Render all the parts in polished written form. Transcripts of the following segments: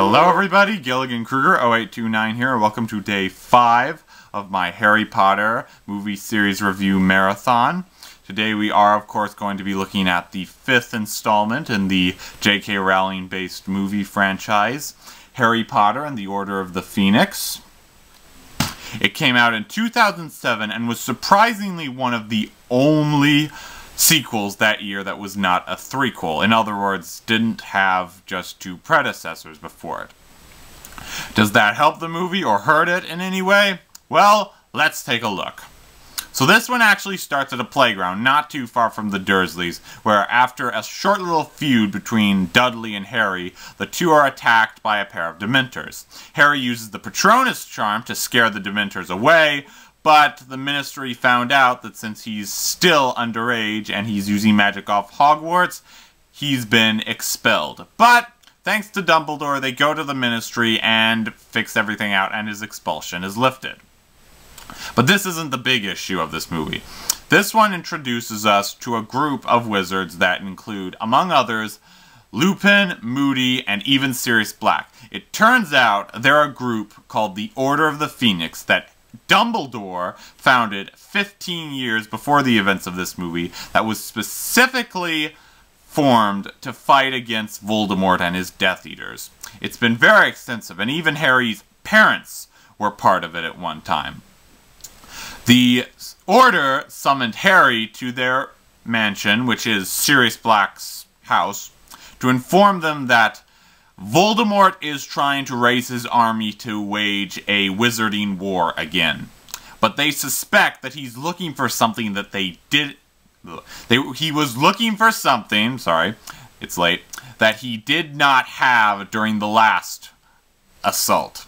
Hello everybody, Gilligan Kruger 0829 here. Welcome to day 5 of my Harry Potter movie series review marathon. Today we are, of course, going to be looking at the 5th installment in the J.K. Rowling-based movie franchise, Harry Potter and the Order of the Phoenix. It came out in 2007 and was surprisingly one of the only sequels that year that was not a threequel. In other words, didn't have just 2 predecessors before it. Does that help the movie or hurt it in any way? Well, let's take a look. So this one actually starts at a playground not too far from the Dursleys, where after a short little feud between Dudley and Harry, the two are attacked by a pair of Dementors. Harry uses the Patronus charm to scare the Dementors away, but the Ministry found out that since he's still underage and he's using magic off Hogwarts, he's been expelled. But thanks to Dumbledore, they go to the Ministry and fix everything out, and his expulsion is lifted. But this isn't the big issue of this movie. This one introduces us to a group of wizards that include, among others, Lupin, Moody, and even Sirius Black. It turns out they're a group called the Order of the Phoenix that Dumbledore founded 15 years before the events of this movie, that was specifically formed to fight against Voldemort and his Death Eaters. It's been very extensive, and even Harry's parents were part of it at one time. The Order summoned Harry to their mansion, which is Sirius Black's house, to inform them that Voldemort is trying to raise his army to wage a wizarding war again. But they suspect that he's looking for something that he was looking for something, sorry, it's late, that he did not have during the last assault.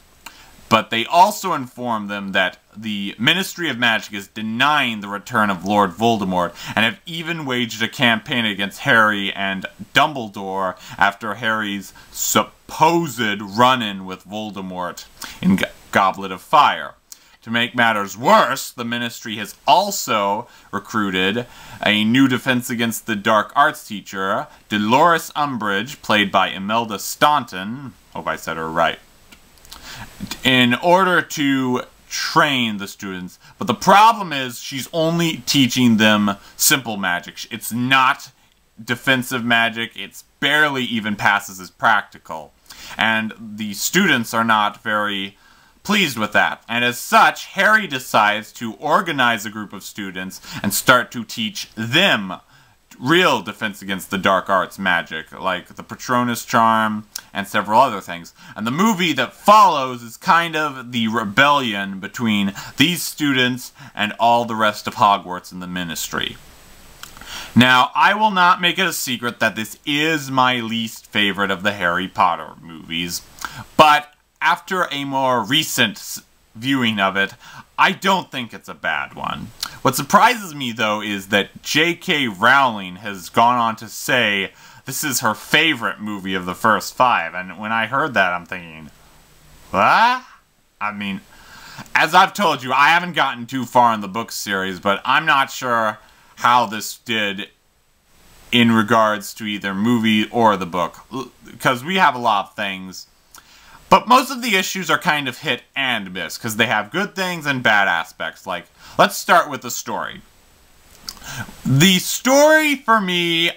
But they also inform them that the Ministry of Magic is denying the return of Lord Voldemort, and have even waged a campaign against Harry and Dumbledore after Harry's supposed run-in with Voldemort in Goblet of Fire. To make matters worse, the Ministry has also recruited a new Defense Against the Dark Arts teacher, Dolores Umbridge, played by Imelda Staunton, hope I said her right, in order to train the students. But the problem is she's only teaching them simple magic. It's not defensive magic. It's barely even passes as practical. And the students are not very pleased with that. And as such, Harry decides to organize a group of students and start to teach them real Defense Against the Dark Arts magic, like the Patronus charm and several other things. And the movie that follows is kind of the rebellion between these students and all the rest of Hogwarts and the Ministry. Now, I will not make it a secret that this is my least favorite of the Harry Potter movies, but after a more recent viewing of it, I don't think it's a bad one. What surprises me, though, is that J.K. Rowling has gone on to say this is her favorite movie of the first 5, and when I heard that, I'm thinking, what? I mean, as I've told you, I haven't gotten too far in the book series, but I'm not sure how this did in regards to either movie or the book, because we have a lot of things. But most of the issues are kind of hit and miss, because they have good things and bad aspects. Like, let's start with the story. The story, for me,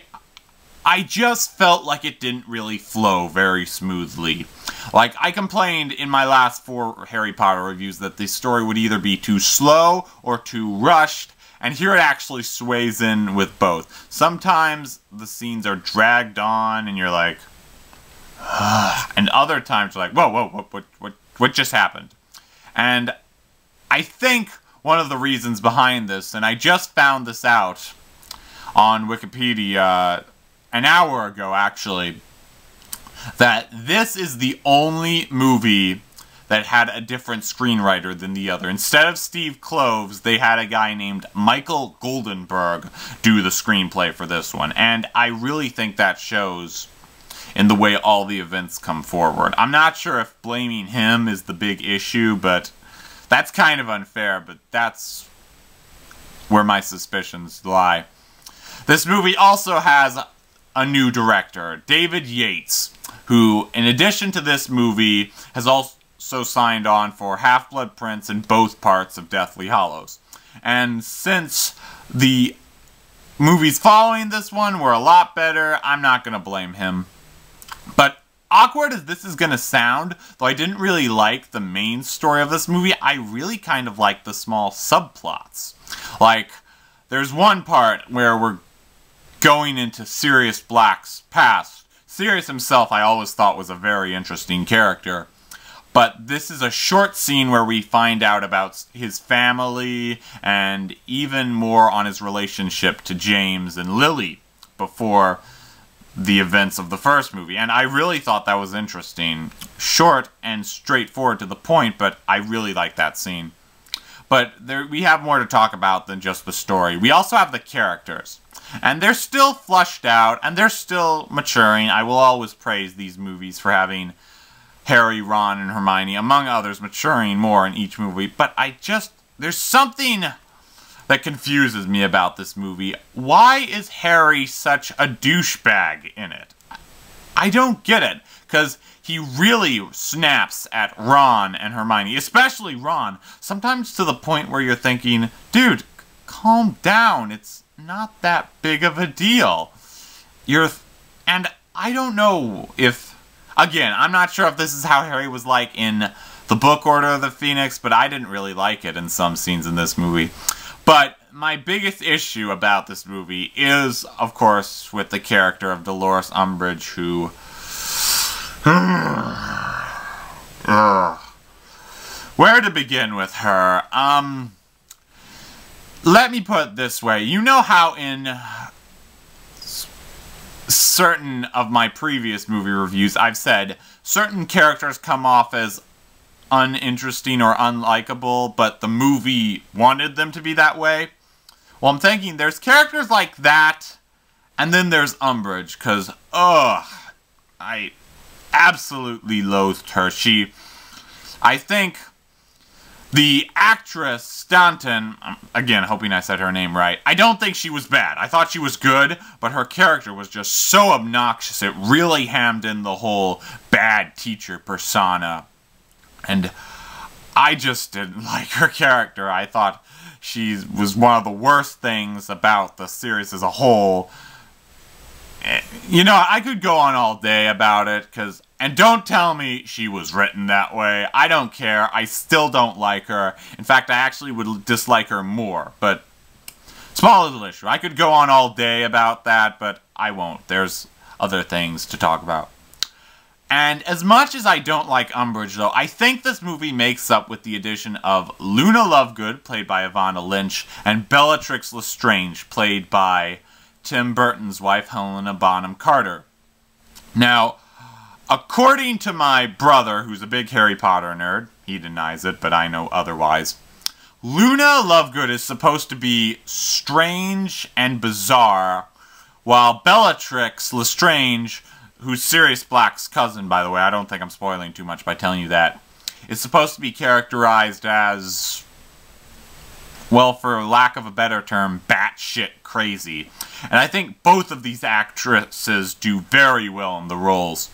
I just felt like it didn't really flow very smoothly. Like, I complained in my last 4 Harry Potter reviews that the story would either be too slow or too rushed, and here it actually sways in with both. Sometimes the scenes are dragged on, and you're like, and other times you're like, whoa, what just happened? And I think one of the reasons behind this, and I just found this out on Wikipedia an hour ago, actually, that this is the only movie that had a different screenwriter than the other. Instead of Steve Kloves, they had a guy named Michael Goldenberg do the screenplay for this one. And I really think that shows in the way all the events come forward. I'm not sure if blaming him is the big issue, but that's kind of unfair, but that's where my suspicions lie. This movie also has a new director, David Yates, who, in addition to this movie, has also signed on for Half-Blood Prince and both parts of Deathly Hallows. And since the movies following this one were a lot better, I'm not going to blame him. But awkward as this is going to sound, though I didn't really like the main story of this movie, I really kind of like the small subplots. Like, there's one part where we're going into Sirius Black's past. Sirius himself I always thought was a very interesting character. But this is a short scene where we find out about his family and even more on his relationship to James and Lily before the events of the first movie. And I really thought that was interesting. Short and straightforward to the point, but I really like that scene. But we have more to talk about than just the story. We also have the characters. And they're still flushed out, and they're still maturing. I will always praise these movies for having Harry, Ron, and Hermione, among others, maturing more in each movie. But there's something that confuses me about this movie. Why is Harry such a douchebag in it? I don't get it, because he really snaps at Ron and Hermione, especially Ron, sometimes to the point where you're thinking, dude, calm down, it's not that big of a deal. And I don't know if, again, I'm not sure if this is how Harry was like in the book Order of the Phoenix, but I didn't really like it in some scenes in this movie. But my biggest issue about this movie is, of course, with the character of Dolores Umbridge, who... Where to begin with her? Let me put it this way. You know how in certain of my previous movie reviews I've said certain characters come off as uninteresting or unlikable, but the movie wanted them to be that way? Well, I'm thinking there's characters like that, and then there's Umbridge, because, I absolutely loathed her. I think the actress, Stanton, again, hoping I said her name right, I don't think she was bad. I thought she was good, but her character was just so obnoxious. It really hammed in the whole bad teacher persona. And I just didn't like her character. I thought she was one of the worst things about the series as a whole. You know, I could go on all day about it, and don't tell me she was written that way. I don't care. I still don't like her. In fact, I actually would dislike her more, but small little issue. I could go on all day about that, but I won't. There's other things to talk about. And as much as I don't like Umbridge, though, I think this movie makes up with the addition of Luna Lovegood, played by Evanna Lynch, and Bellatrix Lestrange, played by Tim Burton's wife, Helena Bonham Carter. Now, according to my brother, who's a big Harry Potter nerd, he denies it, but I know otherwise, Luna Lovegood is supposed to be strange and bizarre, while Bellatrix Lestrange, who's Sirius Black's cousin, by the way, I don't think I'm spoiling too much by telling you that, is supposed to be characterized as, well, for lack of a better term, batshit crazy. And I think both of these actresses do very well in the roles.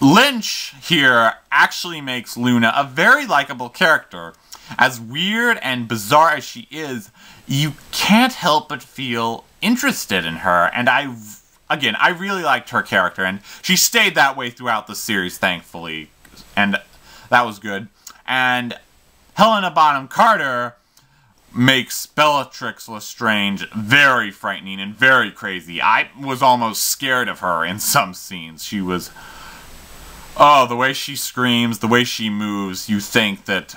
Lynch here actually makes Luna a very likable character. As weird and bizarre as she is, you can't help but feel interested in her. And I really liked her character, and she stayed that way throughout the series, thankfully. And that was good. And Helena Bonham Carter makes Bellatrix Lestrange very frightening and very crazy. I was almost scared of her in some scenes. She was... Oh, the way she screams, the way she moves, you think that...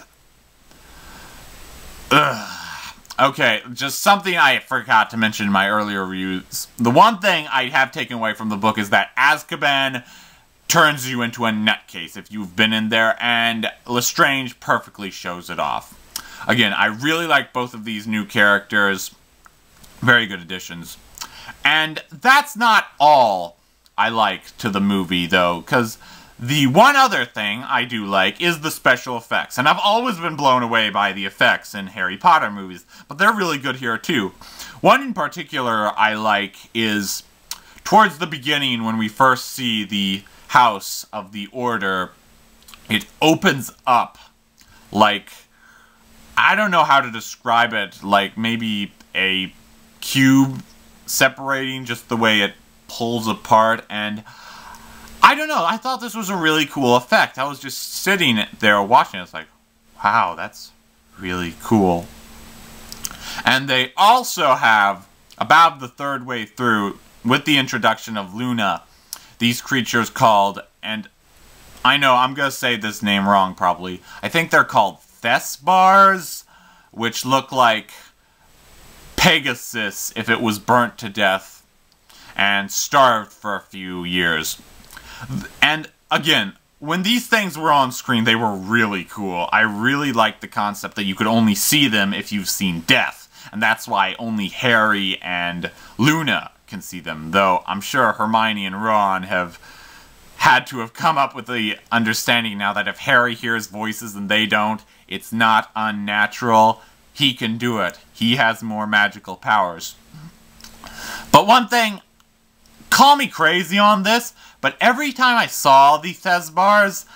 Okay, just something I forgot to mention in my earlier reviews. The one thing I have taken away from the book is that Azkaban turns you into a nutcase if you've been in there, and Lestrange perfectly shows it off. Again, I really like both of these new characters. Very good additions. And that's not all I like to the movie, though, because the one other thing I do like is the special effects. And I've always been blown away by the effects in Harry Potter movies, but they're really good here, too. One in particular I like is towards the beginning when we first see the house of the Order, it opens up like, I don't know how to describe it, like maybe a cube separating, just the way it pulls apart, and I don't know, I thought this was a really cool effect. I was just sitting there watching it, it's like, wow, that's really cool. And they also have, about the third way through, with the introduction of Luna, these creatures called, and I know I'm gonna say this name wrong probably, I think they're called Thesbars, which look like Pegasus if it was burnt to death and starved for a few years. And again, when these things were on screen, they were really cool. I really liked the concept that you could only see them if you've seen death, and that's why only Harry and Luna can see them, though I'm sure Hermione and Ron have had to have come up with the understanding now that if Harry hears voices and they don't, it's not unnatural. He can do it. He has more magical powers. But one thing, call me crazy on this, but every time I saw the Thesbars,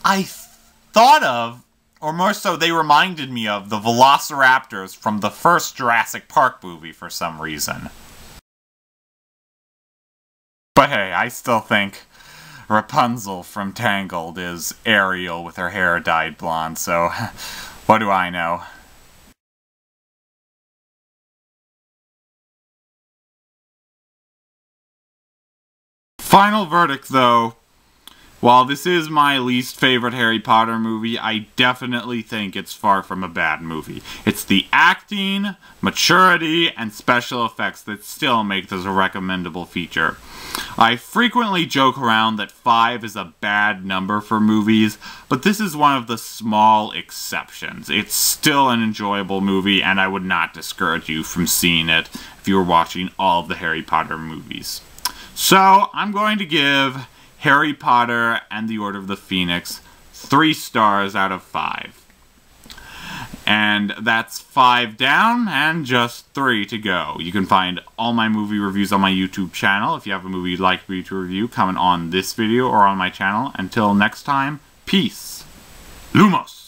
I thought of, or more so they reminded me of, the Velociraptors from the first Jurassic Park movie for some reason. But hey, I still think Rapunzel from Tangled is Ariel with her hair dyed blonde, so what do I know? Final verdict, though. While this is my least favorite Harry Potter movie, I definitely think it's far from a bad movie. It's the acting, maturity, and special effects that still make this a recommendable feature. I frequently joke around that 5 is a bad number for movies, but this is one of the small exceptions. It's still an enjoyable movie, and I would not discourage you from seeing it if you were watching all of the Harry Potter movies. So, I'm going to give Harry Potter and the Order of the Phoenix 3 stars out of 5. And that's 5 down and just 3 to go. You can find all my movie reviews on my YouTube channel. If you have a movie you'd like me to review, comment on this video or on my channel. Until next time, peace. Lumos!